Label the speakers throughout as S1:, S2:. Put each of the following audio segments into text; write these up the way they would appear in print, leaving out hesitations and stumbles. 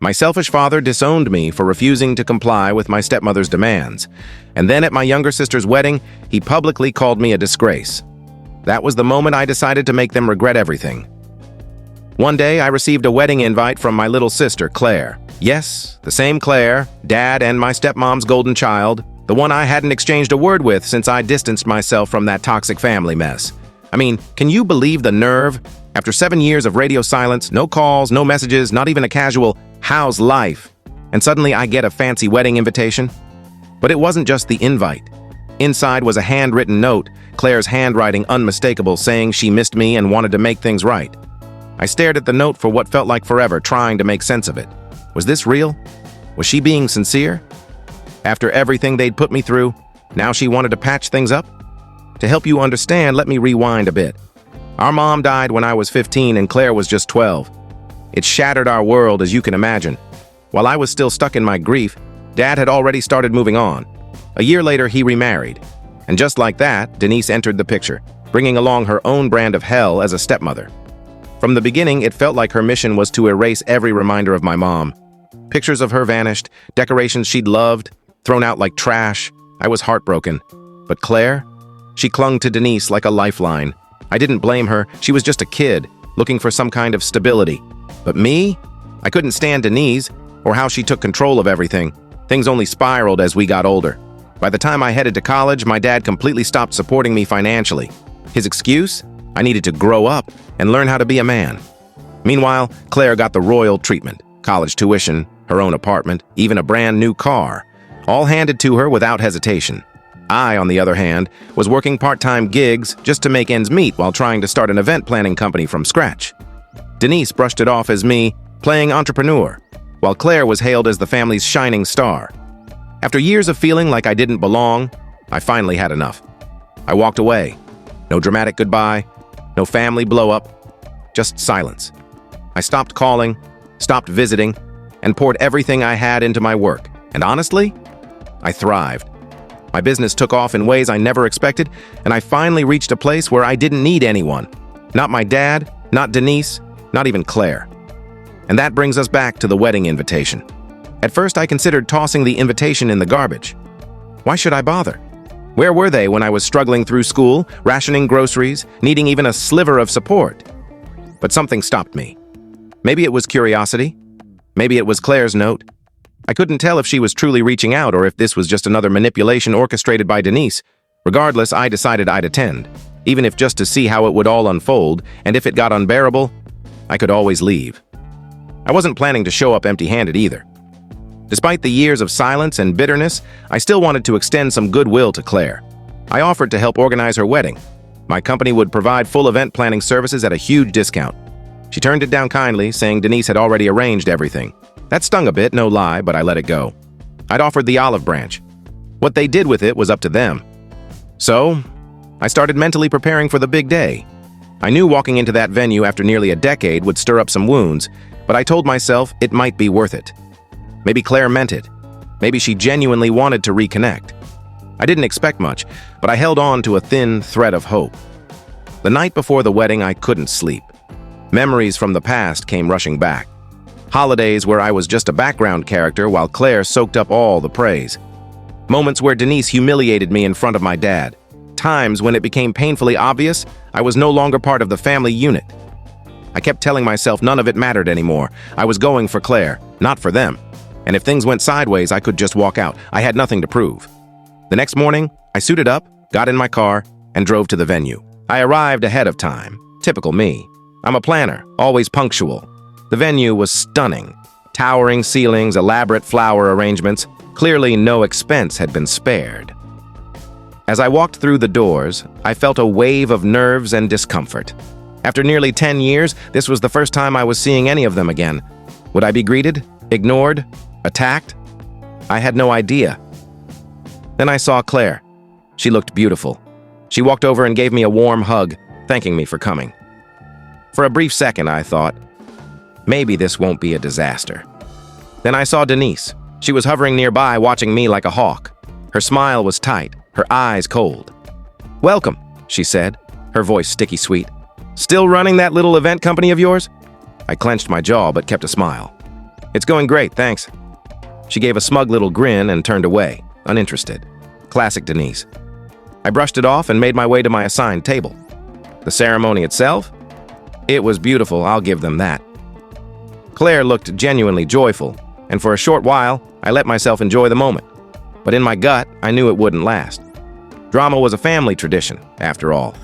S1: My selfish father disowned me for refusing to comply with my stepmother's demands, and then at my younger sister's wedding, he publicly called me a disgrace. That was the moment I decided to make them regret everything. One day, I received a wedding invite from my little sister, Claire. Yes, the same Claire, Dad and my stepmom's golden child, the one I hadn't exchanged a word with since I distanced myself from that toxic family mess. I mean, can you believe the nerve? After 7 years of radio silence, no calls, no messages, not even a casual, "How's life?" And suddenly I get a fancy wedding invitation? But it wasn't just the invite. Inside was a handwritten note, Claire's handwriting unmistakable, saying she missed me and wanted to make things right. I stared at the note for what felt like forever, trying to make sense of it. Was this real? Was she being sincere? After everything they'd put me through, now she wanted to patch things up? To help you understand, let me rewind a bit. Our mom died when I was 15 and Claire was just 12. It shattered our world, as you can imagine. While I was still stuck in my grief, Dad had already started moving on. A year later, he remarried. And just like that, Denise entered the picture, bringing along her own brand of hell as a stepmother. From the beginning, it felt like her mission was to erase every reminder of my mom. Pictures of her vanished, decorations she'd loved, thrown out like trash. I was heartbroken. But Claire? She clung to Denise like a lifeline. I didn't blame her. She was just a kid, looking for some kind of stability. But me? I couldn't stand Denise, or how she took control of everything. Things only spiraled as we got older. By the time I headed to college, my dad completely stopped supporting me financially. His excuse? I needed to grow up and learn how to be a man. Meanwhile, Claire got the royal treatment. College tuition, her own apartment, even a brand new car. All handed to her without hesitation. I, on the other hand, was working part-time gigs just to make ends meet while trying to start an event planning company from scratch. Denise brushed it off as me playing entrepreneur, while Claire was hailed as the family's shining star. After years of feeling like I didn't belong, I finally had enough. I walked away. No dramatic goodbye, no family blow-up, just silence. I stopped calling, stopped visiting, and poured everything I had into my work. And honestly, I thrived. My business took off in ways I never expected, and I finally reached a place where I didn't need anyone. Not my dad, not Denise, not even Claire. And that brings us back to the wedding invitation. At first, I considered tossing the invitation in the garbage. Why should I bother? Where were they when I was struggling through school, rationing groceries, needing even a sliver of support? But something stopped me. Maybe it was curiosity. Maybe it was Claire's note. I couldn't tell if she was truly reaching out or if this was just another manipulation orchestrated by Denise. Regardless, I decided I'd attend, even if just to see how it would all unfold, and if it got unbearable, I could always leave. I wasn't planning to show up empty-handed either. Despite the years of silence and bitterness, I still wanted to extend some goodwill to Claire. I offered to help organize her wedding. My company would provide full event planning services at a huge discount. She turned it down kindly, saying Denise had already arranged everything. That stung a bit, no lie, but I let it go. I'd offered the olive branch. What they did with it was up to them. So, I started mentally preparing for the big day. I knew walking into that venue after nearly a decade would stir up some wounds, but I told myself it might be worth it. Maybe Claire meant it. Maybe she genuinely wanted to reconnect. I didn't expect much, but I held on to a thin thread of hope. The night before the wedding, I couldn't sleep. Memories from the past came rushing back. Holidays where I was just a background character while Claire soaked up all the praise. Moments where Denise humiliated me in front of my dad. Times when it became painfully obvious I was no longer part of the family unit. I kept telling myself none of it mattered anymore. I was going for Claire, not for them. And if things went sideways, I could just walk out. I had nothing to prove. The next morning, I suited up, got in my car, and drove to the venue. I arrived ahead of time. Typical me. I'm a planner, always punctual. The venue was stunning. Towering ceilings, elaborate flower arrangements. Clearly, no expense had been spared. As I walked through the doors, I felt a wave of nerves and discomfort. After nearly 10 years, this was the first time I was seeing any of them again. Would I be greeted? Ignored? Attacked? I had no idea. Then I saw Claire. She looked beautiful. She walked over and gave me a warm hug, thanking me for coming. For a brief second, I thought, maybe this won't be a disaster. Then I saw Denise. She was hovering nearby, watching me like a hawk. Her smile was tight, her eyes cold. "Welcome," she said, her voice sticky sweet. "Still running that little event company of yours?" I clenched my jaw but kept a smile. It's going great, thanks. She gave a smug little grin and turned away, uninterested. Classic Denise. I brushed it off and made my way to my assigned table. The ceremony itself? It was beautiful, I'll give them that. Claire looked genuinely joyful, and for a short while, I let myself enjoy the moment. But in my gut, I knew it wouldn't last. Drama was a family tradition, after all.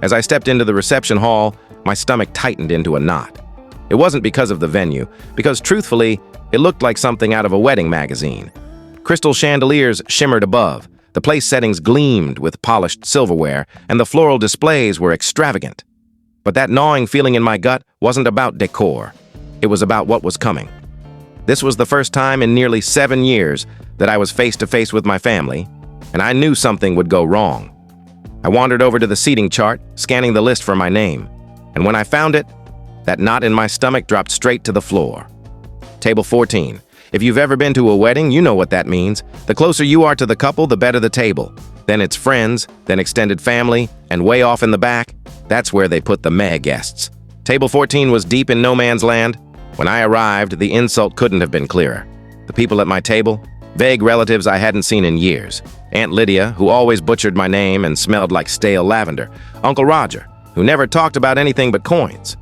S1: As I stepped into the reception hall, my stomach tightened into a knot. It wasn't because of the venue, because truthfully, it looked like something out of a wedding magazine. Crystal chandeliers shimmered above, the place settings gleamed with polished silverware, and the floral displays were extravagant. But that gnawing feeling in my gut wasn't about decor. It was about what was coming. This was the first time in nearly 7 years that I was face to face with my family, and I knew something would go wrong. I wandered over to the seating chart, scanning the list for my name, and when I found it, that knot in my stomach dropped straight to the floor. Table 14. If you've ever been to a wedding, you know what that means. The closer you are to the couple, the better the table. Then it's friends, then extended family, and way off in the back, that's where they put the meh guests. Table 14 was deep in no man's land. When I arrived, the insult couldn't have been clearer. The people at my table, vague relatives I hadn't seen in years. Aunt Lydia, who always butchered my name and smelled like stale lavender. Uncle Roger, who never talked about anything but coins.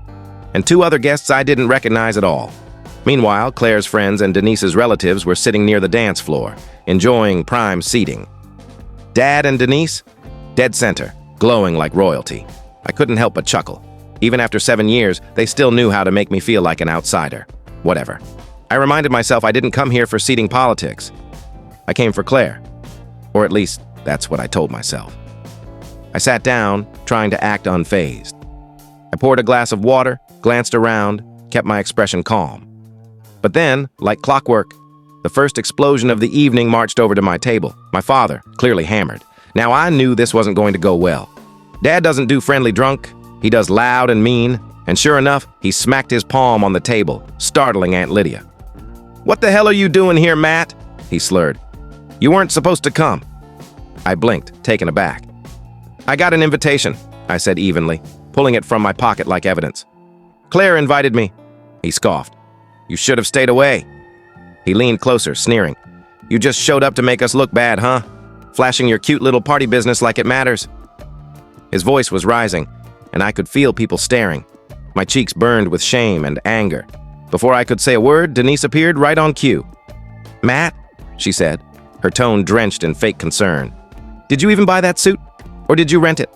S1: And 2 other guests I didn't recognize at all. Meanwhile, Claire's friends and Denise's relatives were sitting near the dance floor, enjoying prime seating. Dad and Denise? Dead center, glowing like royalty. I couldn't help but chuckle. Even after 7 years, they still knew how to make me feel like an outsider. Whatever. I reminded myself I didn't come here for seating politics. I came for Claire. Or at least, that's what I told myself. I sat down, trying to act unfazed. I poured a glass of water, glanced around, kept my expression calm. But then, like clockwork, the first explosion of the evening marched over to my table. My father, clearly hammered. Now I knew this wasn't going to go well. Dad doesn't do friendly drunk, he does loud and mean, and sure enough, he smacked his palm on the table, startling Aunt Lydia. "What the hell are you doing here, Matt?" he slurred. "You weren't supposed to come." I blinked, taken aback. "I got an invitation," I said evenly, pulling it from my pocket like evidence. "Claire invited me," he scoffed. "You should have stayed away." He leaned closer, sneering. "You just showed up to make us look bad, huh? Flashing your cute little party business like it matters." His voice was rising, and I could feel people staring. My cheeks burned with shame and anger. Before I could say a word, Denise appeared right on cue. "Matt," she said, her tone drenched in fake concern. "Did you even buy that suit? Or did you rent it?"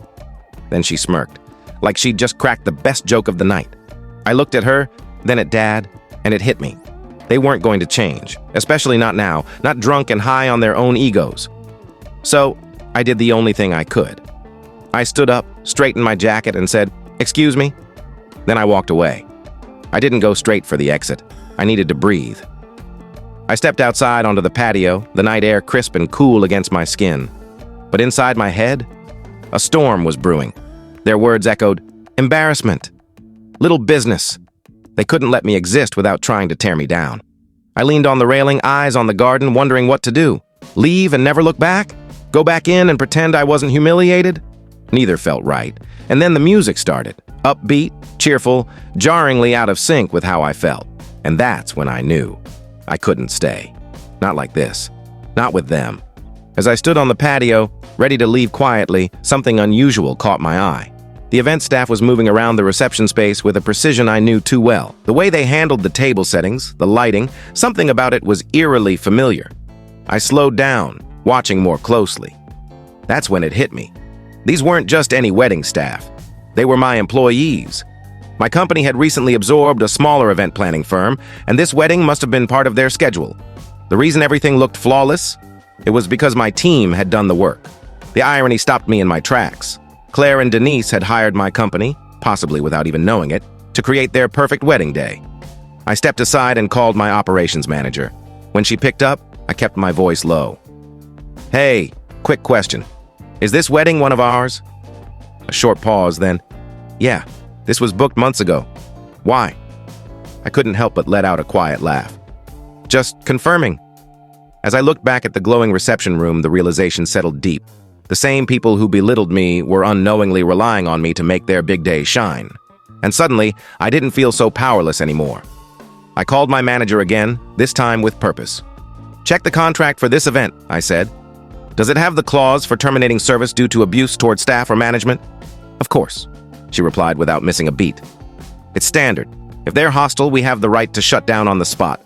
S1: Then she smirked, like she'd just cracked the best joke of the night. I looked at her, then at Dad, and it hit me. They weren't going to change, especially not now, not drunk and high on their own egos. So, I did the only thing I could. I stood up, straightened my jacket, and said, "Excuse me?" Then I walked away. I didn't go straight for the exit. I needed to breathe. I stepped outside onto the patio, the night air crisp and cool against my skin. But inside my head, a storm was brewing. Their words echoed, "Embarrassment. Little business." They couldn't let me exist without trying to tear me down. I leaned on the railing, eyes on the garden, wondering what to do. Leave and never look back? Go back in and pretend I wasn't humiliated? Neither felt right. And then the music started. Upbeat, cheerful, jarringly out of sync with how I felt. And that's when I knew. I couldn't stay. Not like this. Not with them. As I stood on the patio, ready to leave quietly, something unusual caught my eye. The event staff was moving around the reception space with a precision I knew too well. The way they handled the table settings, the lighting, something about it was eerily familiar. I slowed down, watching more closely. That's when it hit me. These weren't just any wedding staff. They were my employees. My company had recently absorbed a smaller event planning firm, and this wedding must have been part of their schedule. The reason everything looked flawless? It was because my team had done the work. The irony stopped me in my tracks. Claire and Denise had hired my company, possibly without even knowing it, to create their perfect wedding day. I stepped aside and called my operations manager. When she picked up, I kept my voice low. "Hey, quick question. Is this wedding one of ours?" A short pause, then, "Yeah, this was booked months ago. Why?" I couldn't help but let out a quiet laugh. "Just confirming." As I looked back at the glowing reception room, the realization settled deep. The same people who belittled me were unknowingly relying on me to make their big day shine. And suddenly, I didn't feel so powerless anymore. I called my manager again, this time with purpose. "Check the contract for this event," I said. "Does it have the clause for terminating service due to abuse toward staff or management?" "Of course," she replied without missing a beat. "It's standard. If they're hostile, we have the right to shut down on the spot."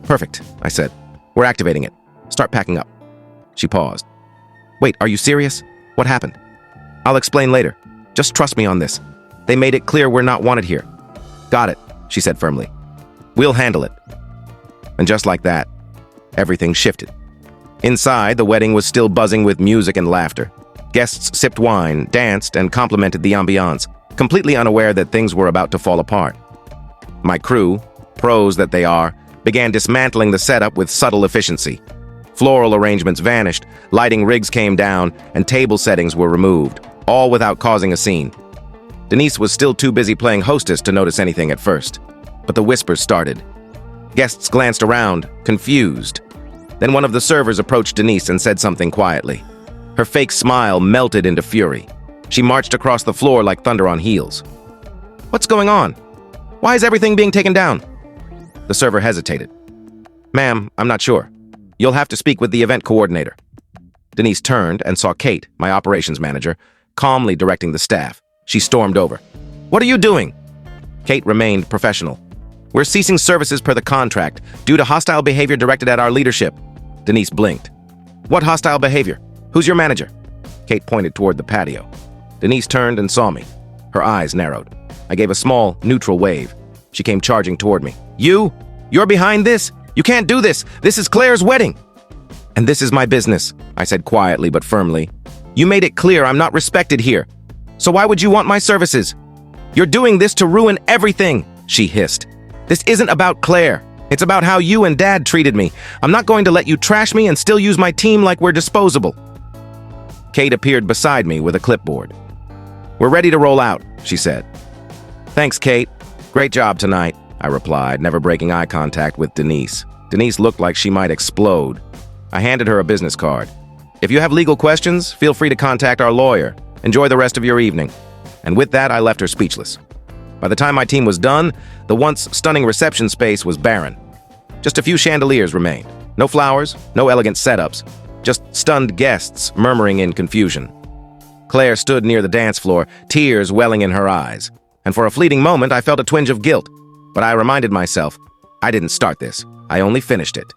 S1: "Perfect," I said. "We're activating it. Start packing up." She paused. "Wait, are you serious? What happened?" "I'll explain later. Just trust me on this. They made it clear we're not wanted here." "Got it," she said firmly. "We'll handle it." And just like that, everything shifted. Inside, the wedding was still buzzing with music and laughter. Guests sipped wine, danced, and complimented the ambiance, completely unaware that things were about to fall apart. My crew, pros that they are, began dismantling the setup with subtle efficiency. Floral arrangements vanished, lighting rigs came down, and table settings were removed, all without causing a scene. Denise was still too busy playing hostess to notice anything at first, but the whispers started. Guests glanced around, confused. Then one of the servers approached Denise and said something quietly. Her fake smile melted into fury. She marched across the floor like thunder on heels. "What's going on? Why is everything being taken down?" The server hesitated. "Ma'am, I'm not sure. You'll have to speak with the event coordinator." Denise turned and saw Kate, my operations manager, calmly directing the staff. She stormed over. "What are you doing?" Kate remained professional. "We're ceasing services per the contract due to hostile behavior directed at our leadership." Denise blinked. "What hostile behavior? Who's your manager?" Kate pointed toward the patio. Denise turned and saw me. Her eyes narrowed. I gave a small, neutral wave. She came charging toward me. You're behind this? You can't do this! This is Claire's wedding!" "And this is my business," I said quietly but firmly. "You made it clear I'm not respected here. So why would you want my services?" "You're doing this to ruin everything," she hissed. "This isn't about Claire. It's about how you and Dad treated me. I'm not going to let you trash me and still use my team like we're disposable." Kate appeared beside me with a clipboard. "We're ready to roll out," she said. "Thanks, Kate. Great job tonight," I replied, never breaking eye contact with Denise. Denise looked like she might explode. I handed her a business card. "If you have legal questions, feel free to contact our lawyer. Enjoy the rest of your evening." And with that, I left her speechless. By the time my team was done, the once stunning reception space was barren. Just a few chandeliers remained. No flowers, no elegant setups, just stunned guests murmuring in confusion. Claire stood near the dance floor, tears welling in her eyes. And for a fleeting moment, I felt a twinge of guilt. But I reminded myself, I didn't start this. I only finished it.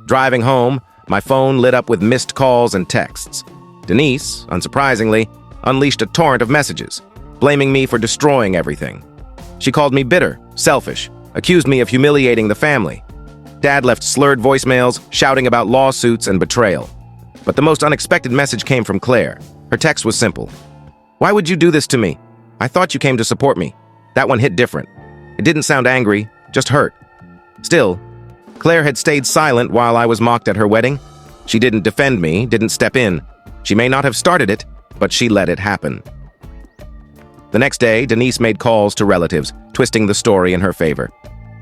S1: Driving home, my phone lit up with missed calls and texts. Denise, unsurprisingly, unleashed a torrent of messages, blaming me for destroying everything. She called me bitter, selfish, accused me of humiliating the family. Dad left slurred voicemails, shouting about lawsuits and betrayal. But the most unexpected message came from Claire. Her text was simple. "Why would you do this to me? I thought you came to support me." That one hit different. It didn't sound angry, just hurt. Still, Claire had stayed silent while I was mocked at her wedding. She didn't defend me, didn't step in. She may not have started it, but she let it happen. The next day, Denise made calls to relatives, twisting the story in her favor.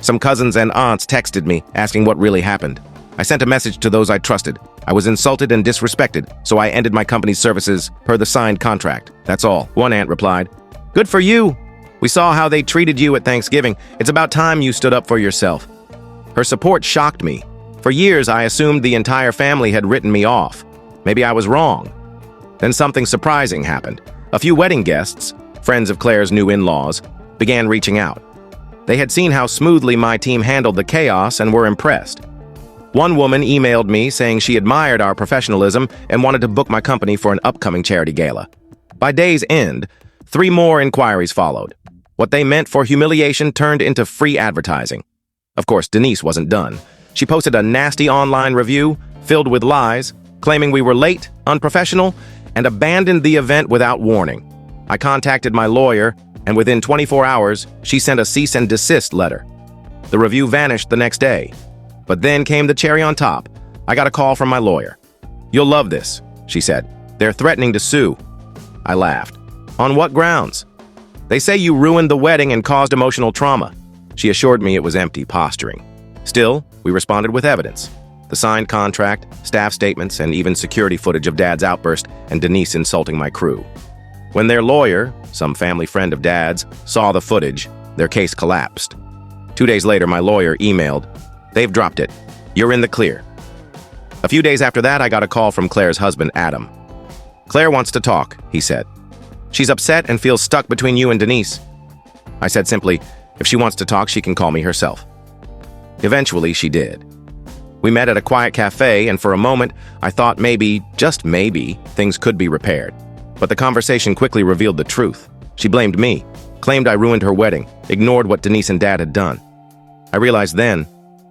S1: Some cousins and aunts texted me, asking what really happened. I sent a message to those I trusted. I was insulted and disrespected, so I ended my company's services per the signed contract. That's all. One aunt replied, "Good for you. We saw how they treated you at Thanksgiving. It's about time you stood up for yourself." Her support shocked me. For years, I assumed the entire family had written me off. Maybe I was wrong. Then something surprising happened. A few wedding guests, friends of Claire's new in-laws, began reaching out. They had seen how smoothly my team handled the chaos and were impressed. One woman emailed me saying she admired our professionalism and wanted to book my company for an upcoming charity gala. By day's end, 3 more inquiries followed. What they meant for humiliation turned into free advertising. Of course, Denise wasn't done. She posted a nasty online review filled with lies, claiming we were late, unprofessional, and abandoned the event without warning. I contacted my lawyer, and within 24 hours, she sent a cease and desist letter. The review vanished the next day. But then came the cherry on top. I got a call from my lawyer. "You'll love this," she said. "They're threatening to sue." I laughed. "On what grounds?" "They say you ruined the wedding and caused emotional trauma." She assured me it was empty posturing. Still, we responded with evidence. The signed contract, staff statements, and even security footage of Dad's outburst and Denise insulting my crew. When their lawyer, some family friend of Dad's, saw the footage, their case collapsed. 2 days later, my lawyer emailed, "They've dropped it. You're in the clear." A few days after that, I got a call from Claire's husband, Adam. "Claire wants to talk," he said. "She's upset and feels stuck between you and Denise." I said simply, if she wants to talk, she can call me herself. Eventually, she did. We met at a quiet cafe, and for a moment, I thought maybe, just maybe, things could be repaired. But the conversation quickly revealed the truth. She blamed me, claimed I ruined her wedding, ignored what Denise and Dad had done. I realized then,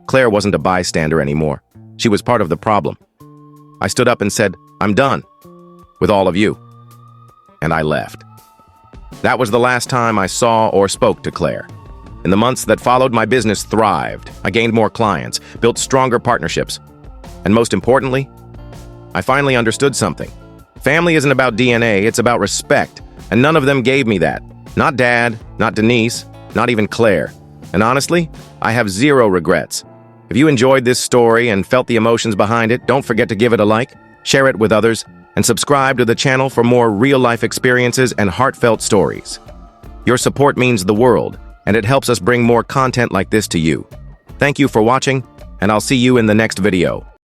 S1: Claire wasn't a bystander anymore. She was part of the problem. I stood up and said, "I'm done with all of you." And I left. That was the last time I saw or spoke to Claire. In the months that followed, my business thrived. I gained more clients, built stronger partnerships. And most importantly, I finally understood something. Family isn't about DNA, it's about respect. And none of them gave me that. Not Dad, not Denise, not even Claire. And honestly, I have zero regrets. If you enjoyed this story and felt the emotions behind it, don't forget to give it a like, share it with others, and subscribe to the channel for more real-life experiences and heartfelt stories. Your support means the world, and it helps us bring more content like this to you. Thank you for watching, and I'll see you in the next video.